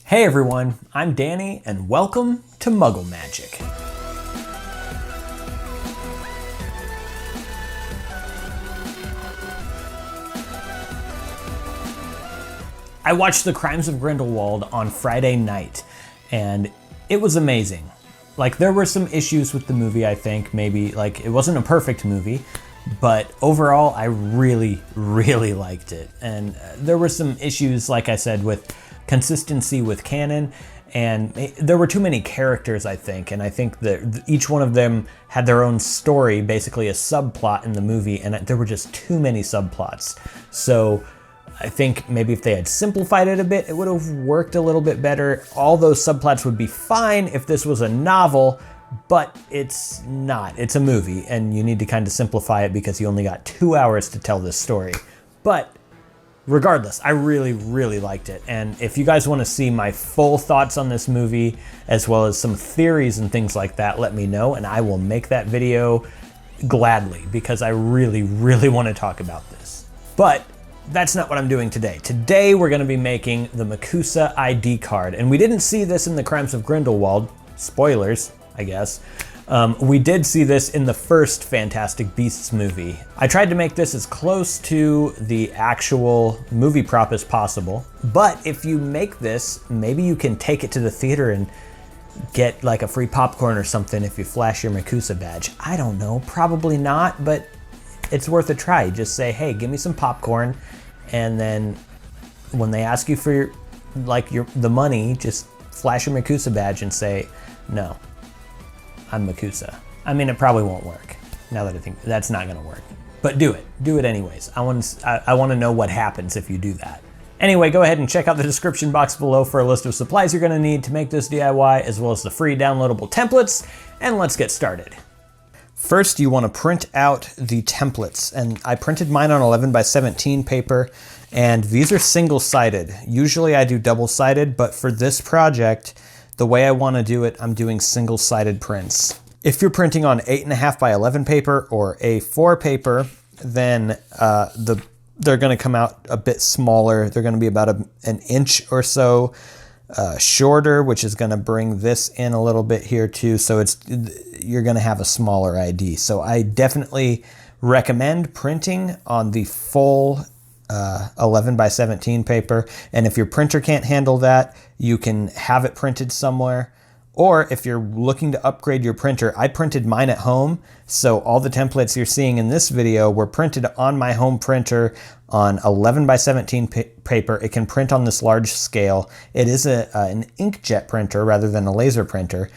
Hey everyone, I'm Danny and welcome to Muggle Magic. I watched The Crimes of Grindelwald on Friday night and it was amazing. Like, there were some issues with the movie, I think. Maybe, like, it wasn't a perfect movie, but overall I really liked it. And there were some issues, like I said, with consistency with canon, and there were too many characters, I think, and I think that each one of them had their own story, basically a subplot in the movie, and there were just too many subplots. So I think maybe if they had simplified it a bit, it would have worked a little bit better. All those subplots would be fine if this was a novel, but it's not. It's a movie, and you need to kind of simplify it because you only got 2 hours to tell this story. But regardless, I really liked it. And if you guys want to see my full thoughts on this movie, as well as some theories and things like that, let me know, and I will make that video gladly, because I really want to talk about this. But that's not what I'm doing today. Today, we're going to be making the MACUSA ID card. And we didn't see this in The Crimes of Grindelwald. Spoilers, I guess. We did see this in the first Fantastic Beasts movie. I tried to make this as close to the actual movie prop as possible, but if you make this, maybe you can take it to the theater and get like a free popcorn or something if you flash your MACUSA badge. I don't know, probably not, but it's worth a try. Just say, hey, give me some popcorn, and then when they ask you for the money, just flash your MACUSA badge and say, no, I'm MACUSA. I mean, it probably won't work. Now that I think that's not gonna work, but do it anyways. I want to know what happens if you do that. Anyway, go ahead and check out the description box below for a list of supplies you're gonna need to make this DIY, as well as the free downloadable templates, and let's get started. First, you want to print out the templates, and I printed mine on 11 by 17 paper, and these are single-sided. Usually I do double-sided, but for this project, the way I want to do it, I'm doing single-sided prints. If you're printing on 8.5 by 11 paper or A4 paper, then they're going to come out a bit smaller. They're going to be about an inch or so shorter, which is going to bring this in a little bit here too. So you're going to have a smaller ID. So I definitely recommend printing on the full 11 by 17 paper. And if your printer can't handle that, you can have it printed somewhere. Or if you're looking to upgrade your printer, I printed mine at home. So all the templates you're seeing in this video were printed on my home printer on 11 by 17 paper. It can print on this large scale. It is an inkjet printer rather than a laser printer,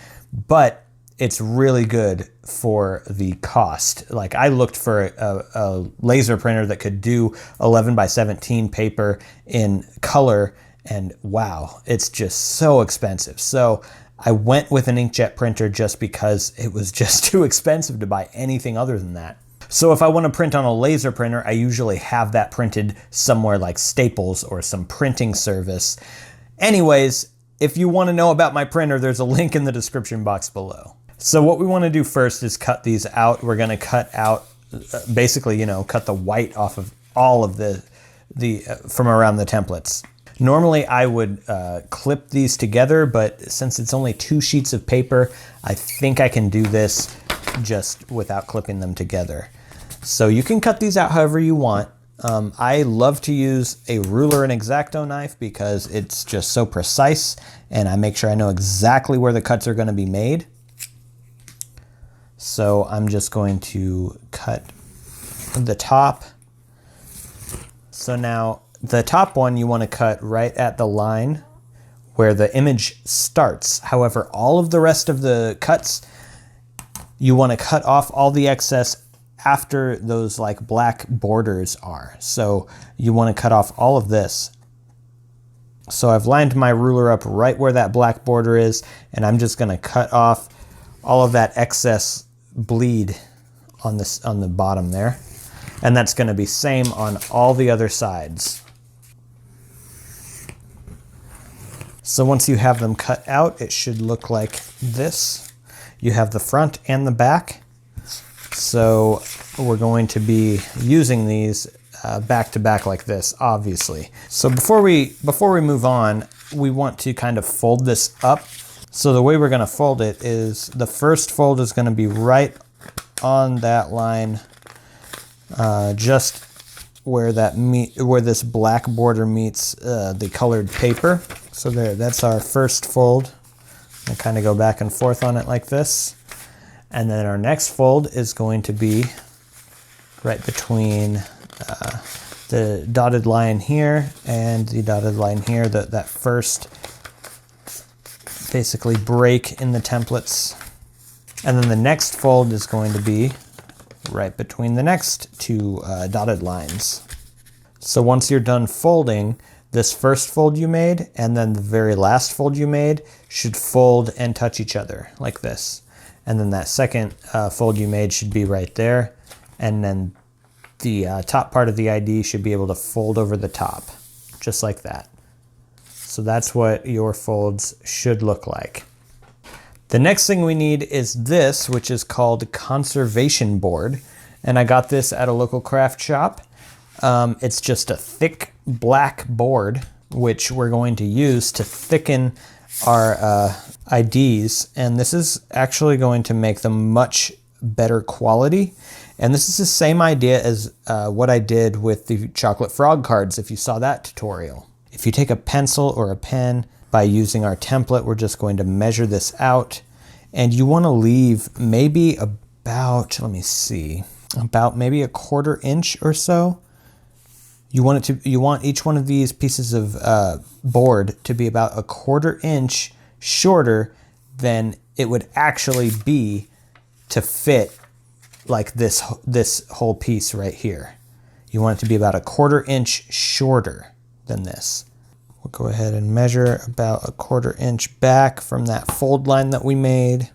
but it's really good for the cost. Like, I looked for a laser printer that could do 11 by 17 paper in color, and wow, it's just so expensive. So I went with an inkjet printer just because it was just too expensive to buy anything other than that. So if I want to print on a laser printer, I usually have that printed somewhere like Staples or some printing service. Anyways, if you want to know about my printer, there's a link in the description box below. So what we want to do first is cut these out. We're going to cut out, basically, cut the white off of all of the from around the templates. Normally I would clip these together, but since it's only 2 sheets of paper, I think I can do this just without clipping them together. So you can cut these out however you want. I love to use a ruler and X-Acto knife because it's just so precise, and I make sure I know exactly where the cuts are going to be made. So I'm just going to cut the top. So now the top one you want to cut right at the line where the image starts. However, all of the rest of the cuts, you want to cut off all the excess after those like black borders are. So you want to cut off all of this. So I've lined my ruler up right where that black border is, and I'm just going to cut off all of that excess bleed on the bottom there. And that's going to be same on all the other sides. So once you have them cut out, it should look like this. You have the front and the back. So we're going to be using these back to back like this, obviously. So before we move on, we want to kind of fold this up. So the way we're gonna fold it is the first fold is gonna be right on that line, just where this black border meets the colored paper. So there, that's our first fold. I kind of go back and forth on it like this. And then our next fold is going to be right between the dotted line here and the dotted line here, that first basically break in the templates. And then the next fold is going to be right between the next two dotted lines. So once you're done folding, this first fold you made and then the very last fold you made should fold and touch each other like this. And then that second fold you made should be right there. And then the top part of the ID should be able to fold over the top, just like that. So that's what your folds should look like. The next thing we need is this, which is called conservation board. And I got this at a local craft shop. It's just a thick black board, which we're going to use to thicken our IDs. And this is actually going to make them much better quality. And this is the same idea as what I did with the chocolate frog cards, if you saw that tutorial. If you take a pencil or a pen, by using our template, we're just going to measure this out. And you want to leave maybe about, let me see, about maybe a 1/4 inch or so. You want each one of these pieces of board to be about a 1/4 inch shorter than it would actually be to fit like this whole piece right here. You want it to be about a 1/4 inch shorter than this. We'll go ahead and measure about a 1/4 inch back from that fold line that we made.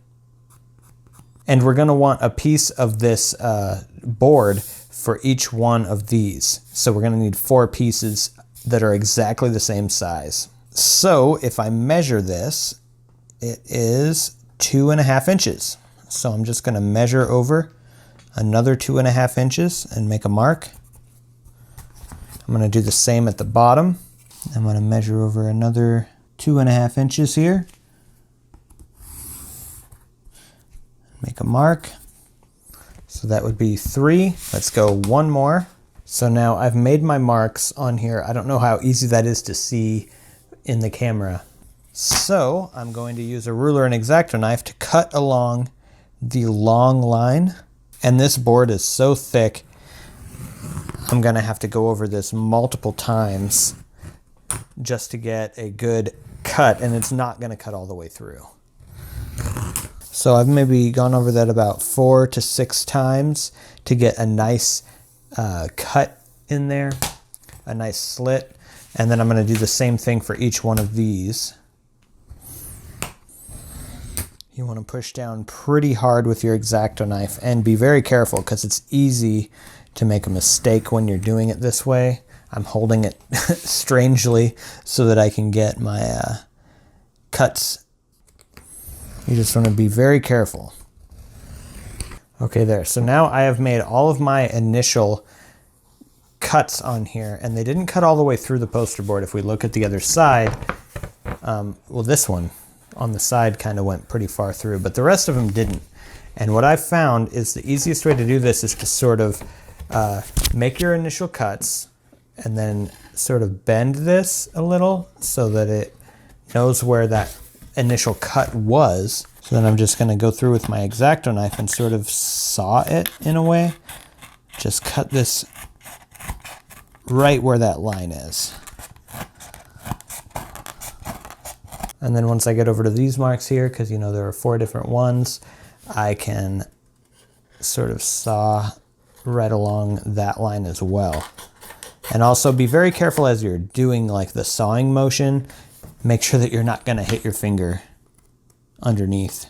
And we're gonna want a piece of this board for each one of these. So we're gonna need 4 pieces that are exactly the same size. So if I measure this, it is 2.5 inches. So I'm just gonna measure over another 2.5 inches and make a mark. I'm gonna do the same at the bottom. I'm gonna measure over another 2.5 inches here. Make a mark. So that would be 3. Let's go 1 more. So now I've made my marks on here. I don't know how easy that is to see in the camera. So I'm going to use a ruler and X-Acto knife to cut along the long line. And this board is so thick, I'm gonna have to go over this multiple times just to get a good cut, and it's not gonna cut all the way through. So I've maybe gone over that about 4 to 6 times to get a nice cut in there, a nice slit. And then I'm gonna do the same thing for each one of these. You wanna push down pretty hard with your X-Acto knife and be very careful because it's easy to make a mistake when you're doing it this way. I'm holding it strangely so that I can get my cuts. You just want to be very careful. Okay, there. So now I have made all of my initial cuts on here, and they didn't cut all the way through the poster board. If we look at the other side, well, this one on the side kind of went pretty far through, but the rest of them didn't. And what I've found is the easiest way to do this is to sort of make your initial cuts and then sort of bend this a little so that it knows where that initial cut was. So then I'm just gonna go through with my X-Acto knife and sort of saw it in a way. Just cut this right where that line is. And then once I get over to these marks here, because you know there are 4 different ones, I can sort of saw right along that line as well. And also be very careful as you're doing like the sawing motion. Make sure that you're not gonna hit your finger underneath.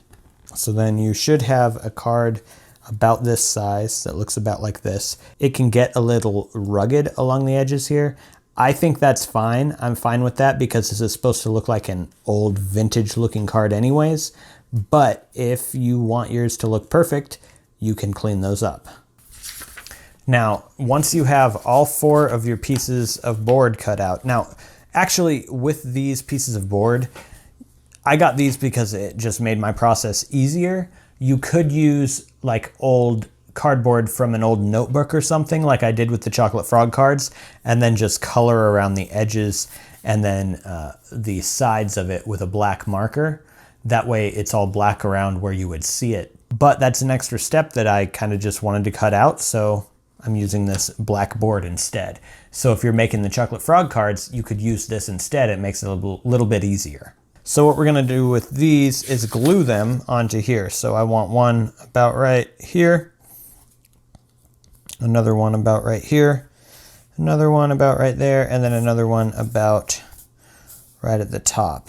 So then you should have a card about this size that looks about like this. It can get a little rugged along the edges here. I think that's fine. I'm fine with that because this is supposed to look like an old vintage looking card anyways. But if you want yours to look perfect, you can clean those up. Now, once you have all 4 of your pieces of board cut out, now Actually, with these pieces of board, I got these because it just made my process easier. You could use like old cardboard from an old notebook or something like I did with the chocolate frog cards, and then just color around the edges and then the sides of it with a black marker. That way it's all black around where you would see it. But that's an extra step that I kind of just wanted to cut out, so I'm using this black board instead. So if you're making the chocolate frog cards, you could use this instead. It makes it a little bit easier. So what we're gonna do with these is glue them onto here. So I want one about right here, another one about right here, another one about right there, and then another one about right at the top,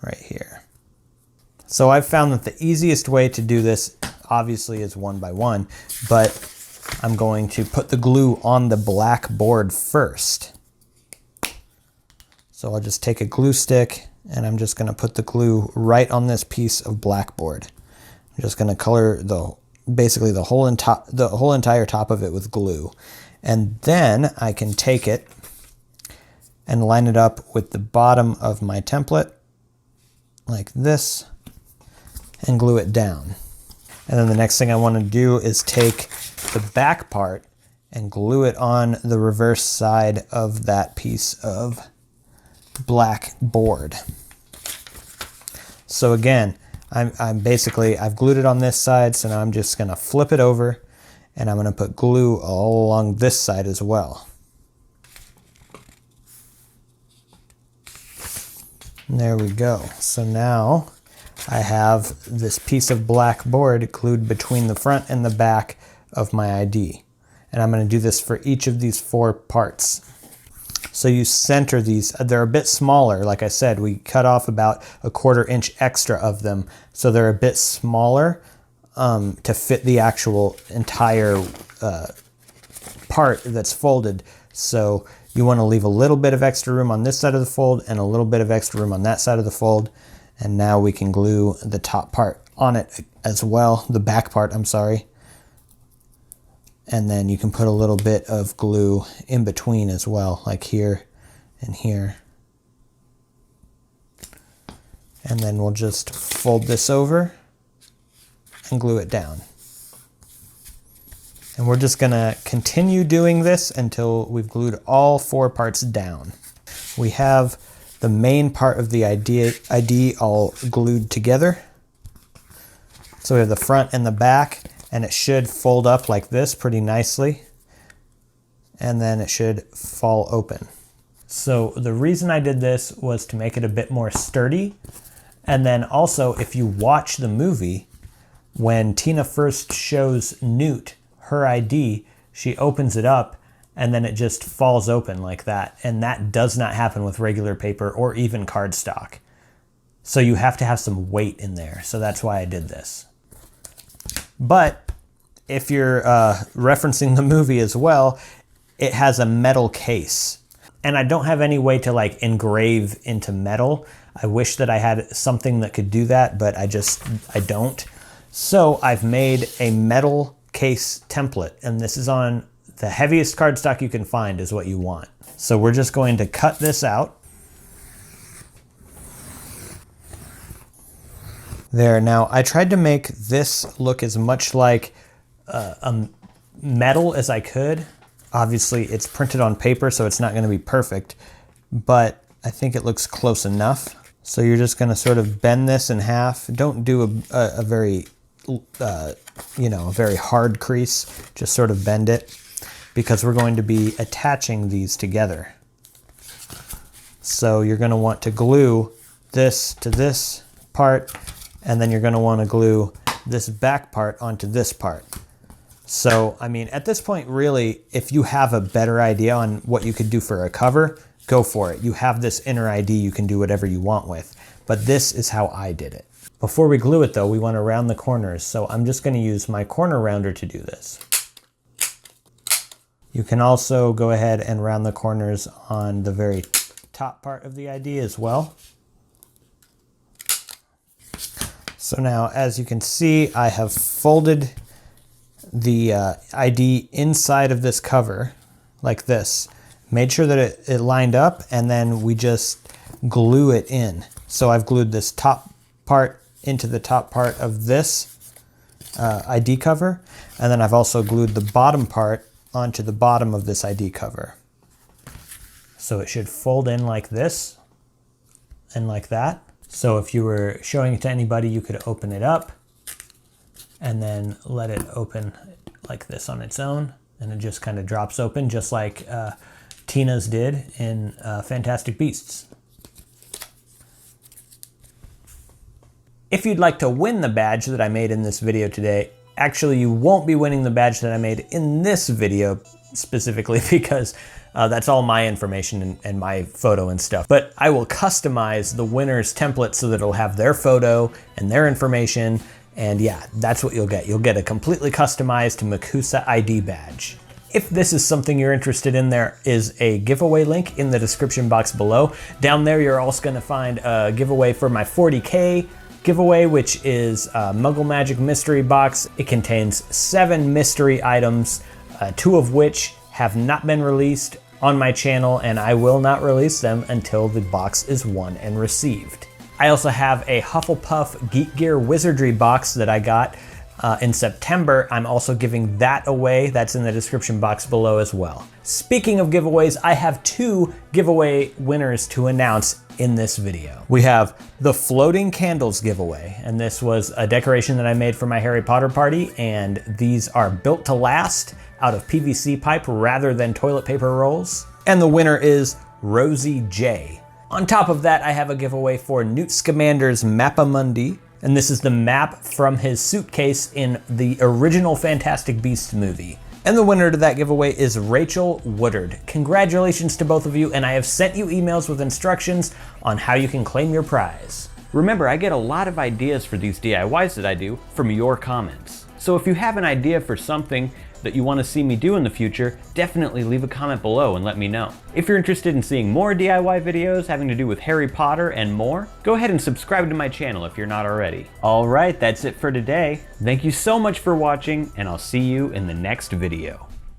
right here. So I've found that the easiest way to do this obviously is one by one, but I'm going to put the glue on the black board first. So I'll just take a glue stick and I'm just gonna put the glue right on this piece of black board. I'm just gonna color basically the whole entire top of it with glue. And then I can take it and line it up with the bottom of my template like this and glue it down. And then the next thing I want to do is take the back part and glue it on the reverse side of that piece of black board. So again, I've glued it on this side, so now I'm just gonna flip it over and I'm gonna put glue all along this side as well. And there we go. So now I have this piece of black board glued between the front and the back of my ID. And I'm going to do this for each of these 4 parts. So you center these. They're a bit smaller. Like I said, we cut off about a 1/4 inch extra of them. So they're a bit smaller to fit the actual entire part that's folded. So you want to leave a little bit of extra room on this side of the fold and a little bit of extra room on that side of the fold. And now we can glue the top part on it as well, the back part, I'm sorry. And then you can put a little bit of glue in between as well, like here and here. And then we'll just fold this over and glue it down. And we're just gonna continue doing this until we've glued all 4 parts down. We have the main part of the ID all glued together. So we have the front and the back, and it should fold up like this pretty nicely. And then it should fall open. So the reason I did this was to make it a bit more sturdy. And then also, if you watch the movie, when Tina first shows Newt her ID, she opens it up and then it just falls open like that. And that does not happen with regular paper or even cardstock. So you have to have some weight in there. So that's why I did this. But if you're referencing the movie as well, it has a metal case. And I don't have any way to like engrave into metal. I wish that I had something that could do that, but I don't. So I've made a metal case template, and this is on the heaviest cardstock you can find is what you want. So we're just going to cut this out. There, now I tried to make this look as much like a metal as I could. Obviously it's printed on paper, so it's not going to be perfect, but I think it looks close enough. So you're just going to sort of bend this in half. Don't do a very, a very hard crease. Just sort of bend it, because we're going to be attaching these together. So you're going to want to glue this to this part, and then you're going to want to glue this back part onto this part. So, I mean, at this point, really, if you have a better idea on what you could do for a cover, go for it. You have this inner ID you can do whatever you want with, but this is how I did it. Before we glue it though, we want to round the corners, so I'm just going to use my corner rounder to do this. You can also go ahead and round the corners on the very top part of the ID as well. So now, as you can see, I have folded the ID inside of this cover like this, made sure that it lined up, and then we just glue it in. So I've glued this top part into the top part of this ID cover, and then I've also glued the bottom part onto the bottom of this ID cover. So it should fold in like this and like that. So if you were showing it to anybody, you could open it up and then let it open like this on its own, and it just kind of drops open, just like Tina's did in Fantastic Beasts. If you'd like to win the badge that I made in this video today, actually you won't be winning the badge that I made in this video specifically, because that's all my information and my photo and stuff. But I will customize the winner's template so that it'll have their photo and their information. And yeah, that's what you'll get. You'll get a completely customized MACUSA ID badge. If this is something you're interested in, there is a giveaway link in the description box below. Down there, you're also gonna find a giveaway for my 40K giveaway, which is a Muggle Magic mystery box. It contains 7 mystery items, 2 of which have not been released on my channel, and I will not release them until the box is won and received. I also have a Hufflepuff Geek Gear Wizardry box that I got in September. I'm also giving that away. That's in the description box below as well. Speaking of giveaways, I have 2 giveaway winners to announce in this video. We have the floating candles giveaway, and this was a decoration that I made for my Harry Potter party, and these are built to last out of PVC pipe rather than toilet paper rolls. And the winner is Rosie J. On top of that, I have a giveaway for Newt Scamander's Mappamundi, and this is the map from his suitcase in the original Fantastic Beasts movie. And the winner to that giveaway is Rachel Woodard. Congratulations to both of you, and I have sent you emails with instructions on how you can claim your prize. Remember, I get a lot of ideas for these DIYs that I do from your comments. So if you have an idea for something that you want to see me do in the future, definitely leave a comment below and let me know. If you're interested in seeing more DIY videos having to do with Harry Potter and more, go ahead and subscribe to my channel if you're not already. All right, that's it for today. Thank you so much for watching, and I'll see you in the next video.